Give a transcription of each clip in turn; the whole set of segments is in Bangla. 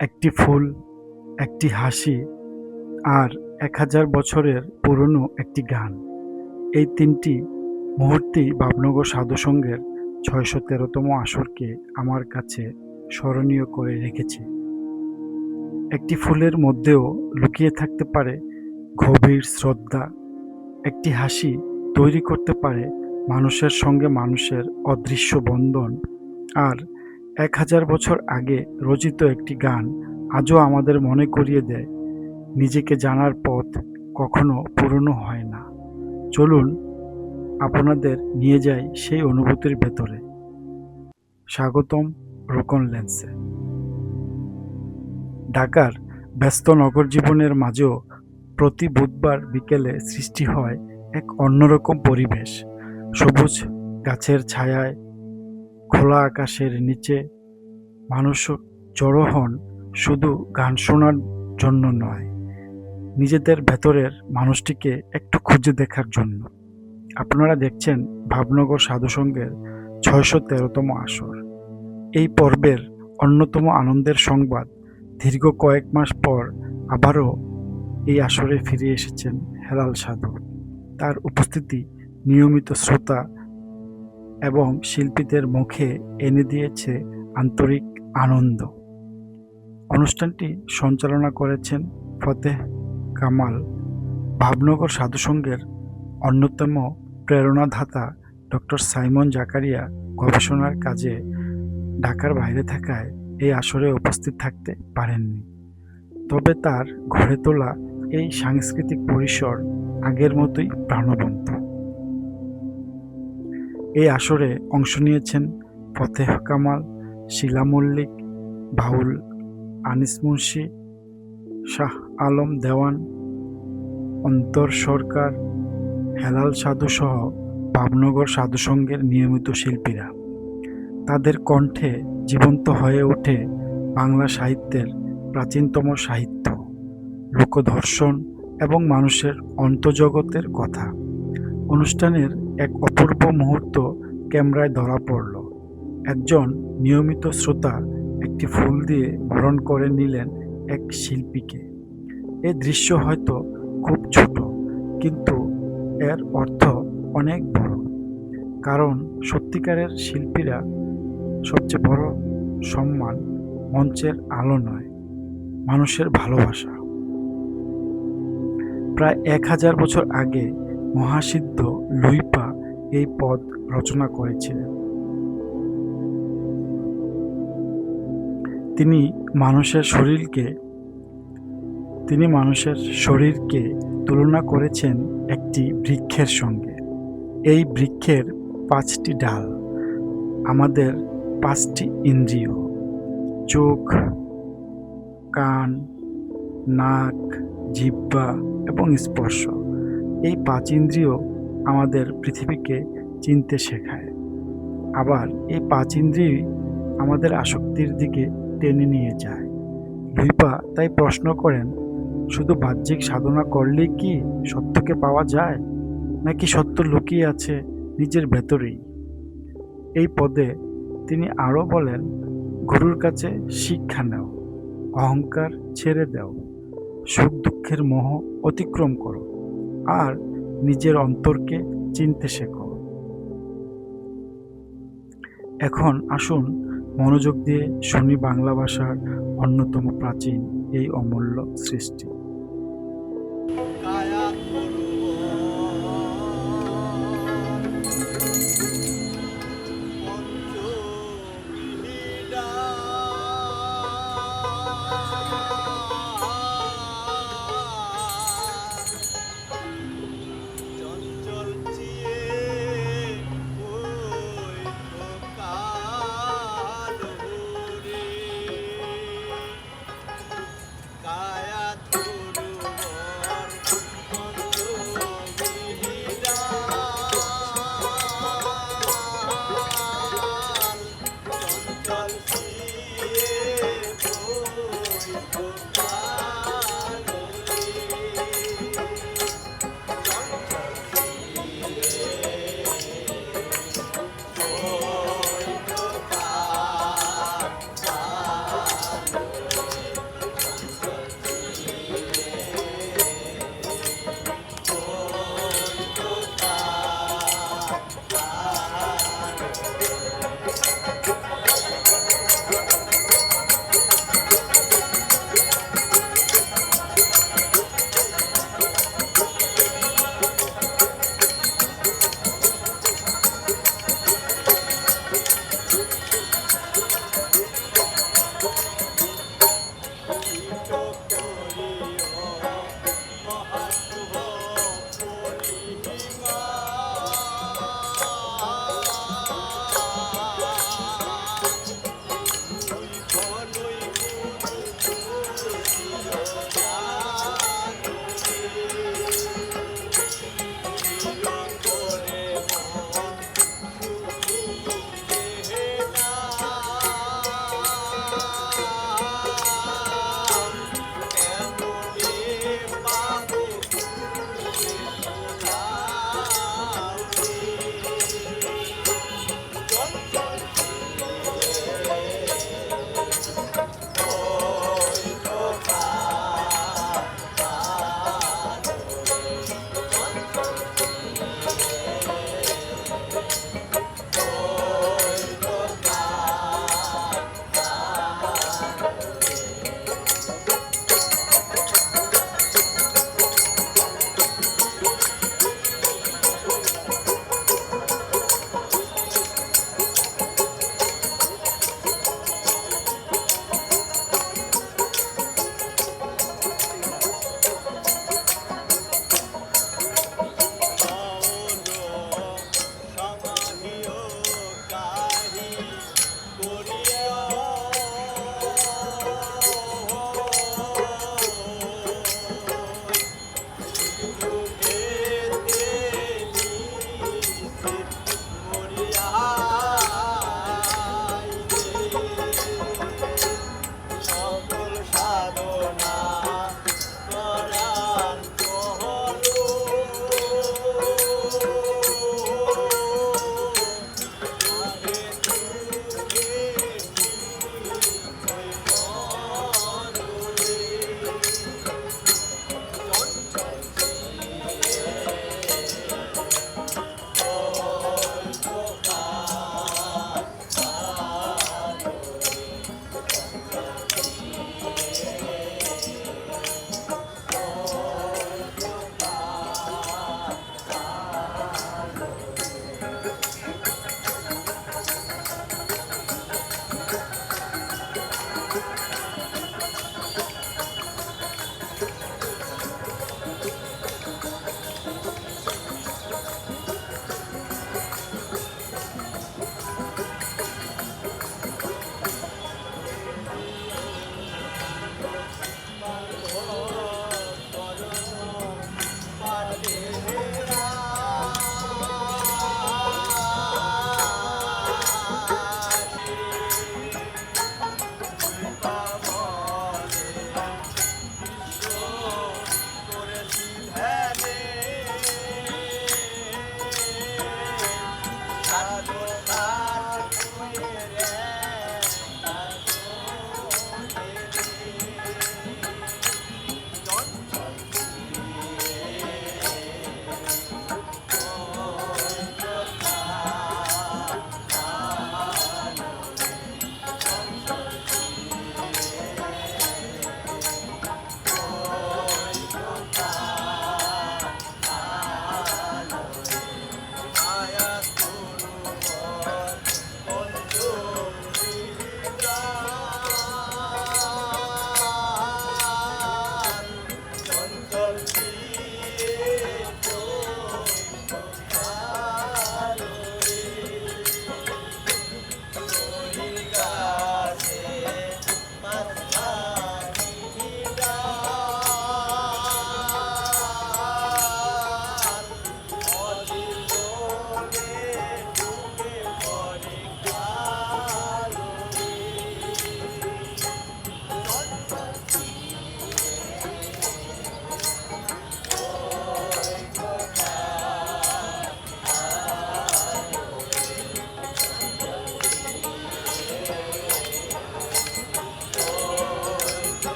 একটি ফুল, একটি হাসি আর ১০০০ বছরের পুরনো একটি গান। এই ৩টি মুহূর্তেই ভাবনগর সাধুসংঘের ৬১৩তম আসরকে আমার কাছে স্মরণীয় করে রেখেছে। একটি ফুলের মধ্যেও লুকিয়ে থাকতে পারে গভীর শ্রদ্ধা, একটি হাসি তৈরি করতে পারে মানুষের সঙ্গে মানুষের অদৃশ্য বন্ধন, আর ১০০০ বছর আগে রচিত একটি গান আজও আমাদের মনে করিয়ে দেয় নিজেকে জানার পথ কখনো পুরনো হয় না। চলুন আপনাদের নিয়ে যাই সেই অনুভূতির ভেতরে। স্বাগতম রোকন লেন্সে। ঢাকার ব্যস্ত নগর জীবনের মাঝেও প্রতি বুধবার বিকেলে সৃষ্টি হয় এক অন্যরকম পরিবেশ। সবুজ গাছের ছায়ায়, খোলা আকাশের নিচে মানুষ জড়ো হন শুধু গান শোনার জন্য নয়, নিজেদের ভেতরের মানুষটিকে একটু খুঁজে দেখার জন্য। আপনারা দেখছেন ভাবনগর সাধুসংঘের ৬১৩তম আসর। এই পর্বের অন্যতম আনন্দের সংবাদ, দীর্ঘ কয়েক মাস পর আবারও এই আসরে ফিরে এসেছেন হেলাল সাধু। তার উপস্থিতি নিয়মিত শ্রোতা এবং শিল্পীদের মুখে এনে দিয়েছে আন্তরিক আনন্দ। অনুষ্ঠানটি সঞ্চালনা করেছেন ফতেহ কামাল। ভাবনগর সাধুসংঘের অন্যতম প্রেরণাদাতা ডক্টর সাইমন জাকারিয়া গবেষণার কাজে ঢাকার বাইরে থাকায় এই আসরে উপস্থিত থাকতে পারেননি। তবে তার গড়ে তোলা এই সাংস্কৃতিক পরিসর আগের মতোই প্রাণবন্ত। এই আসরে অংশ নিয়েছেন ফতেহ কামাল, শিলা মল্লিক, বাউল আনিস মুন্সি, শাহ আলম দেওয়ান, অন্তর সরকার, হেলাল সাধু সহ ভাবনগর সাধুসংঘের নিয়মিত শিল্পীরা। তাদের কণ্ঠে জীবন্ত হয়ে ওঠে বাংলা সাহিত্যের প্রাচীনতম সাহিত্য, লোকদর্শন এবং মানুষের অন্তর্জগতের কথা। অনুষ্ঠানের এক অপূর্ব মুহূর্ত ক্যামেরায় ধরা পড়ল। একজন নিয়মিত শ্রোতা একটি ফুল দিয়ে বরণ করে নিলেন এক শিল্পীকে। এই দৃশ্য হয়তো খুব ছোট, কিন্তু এর অর্থ অনেক বড়। কারণ সত্যিকারের শিল্পীরা সবচেয়ে বড় সম্মান মঞ্চের আলো নয়, মানুষের ভালোবাসা। প্রায় ১০০০ বছর আগে মহাসিদ্ধ লুইপা এই পদ রচনা করেছিলেন। তিনি মানুষের শরীরকে তুলনা করেছেন একটি বৃক্ষের সঙ্গে। এই বৃক্ষের ৫টি ডাল, আমাদের ৫টি ইন্দ্রিয়, চোখ, কান, নাক, জিহ্বা এবং স্পর্শ। এই ৫ ইন্দ্রিয় আমাদের পৃথিবীকে চিনতে শেখায়। আবার এই ৫ ইন্দ্রিয়ই আমাদের আসক্তির দিকে টেনে নিয়ে যায়। লুইপা তাই প্রশ্ন করেন, শুধু বাহ্যিক সাধনা করলেই কি সত্যকে পাওয়া যায়, নাকি সত্য লুকিয়ে আছে নিজের ভেতরেই? এই পদে তিনি আরও বলেন, গুরুর কাছে শিক্ষা নাও, অহংকার ছেড়ে দাও, সুখ দুঃখের মোহ অতিক্রম করো, আর নিজের অন্তরকে চিনতে শেখো। এখন আসুন মনোযোগ দিয়ে শুনি বাংলা ভাষার অন্যতম প্রাচীন এই অমূল্য সৃষ্টি। কায়া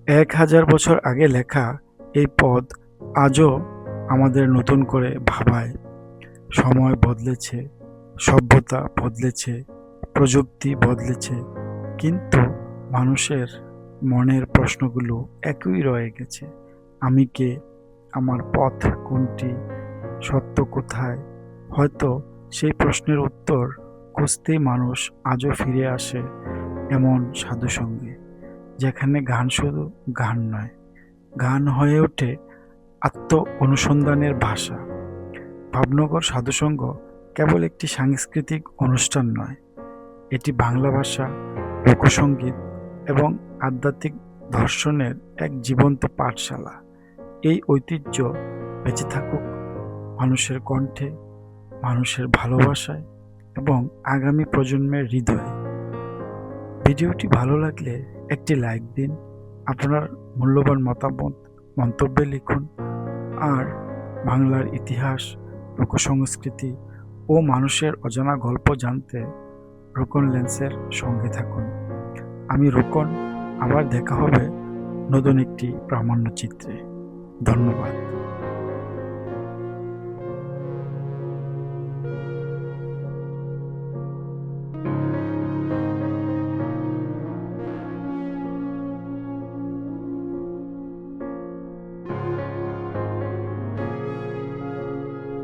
1000 বছর আগে লেখা এই পদ আজও আমাদের নতুন করে ভাবায়। সময় বদলেছে, সভ্যতা বদলেছে, প্রযুক্তি বদলেছে, কিন্তু মানুষের মনের প্রশ্নগুলো একই রয়ে গেছে। আমি কে? আমার পথ কোনটি? সত্য কোথায়? হয়তো সেই প্রশ্নের উত্তর খুঁজতেই মানুষ আজও ফিরে আসে এমন সাধুসঙ্গে, যেখানে গান শুধু গান নয়, গান হয়ে ওঠে আত্ম অনুসন্ধানের ভাষা। ভাবনগর সাধুসঙ্গ কেবল একটি সাংস্কৃতিক অনুষ্ঠান নয়, এটি বাংলা ভাষা, লোকসঙ্গীত এবং আধ্যাত্মিক দর্শনের এক জীবন্ত পাঠশালা। এই ঐতিহ্য বেঁচে থাকুক মানুষের কণ্ঠে, মানুষের ভালোবাসায় এবং আগামী প্রজন্মের হৃদয়ে। ভিডিওটি ভালো লাগলে একটি লাইক দিন, আপনার মূল্যবান মতামত মন্তব্যে লিখুন, আর বাংলার ইতিহাস, লোকসংস্কৃতি ও মানুষের অজানা গল্প জানতে রোকন লেন্সের সঙ্গে থাকুন। আমি রোকন, আবার দেখা হবে নতুন একটি প্রামাণ্যচিত্রে। ধন্যবাদ।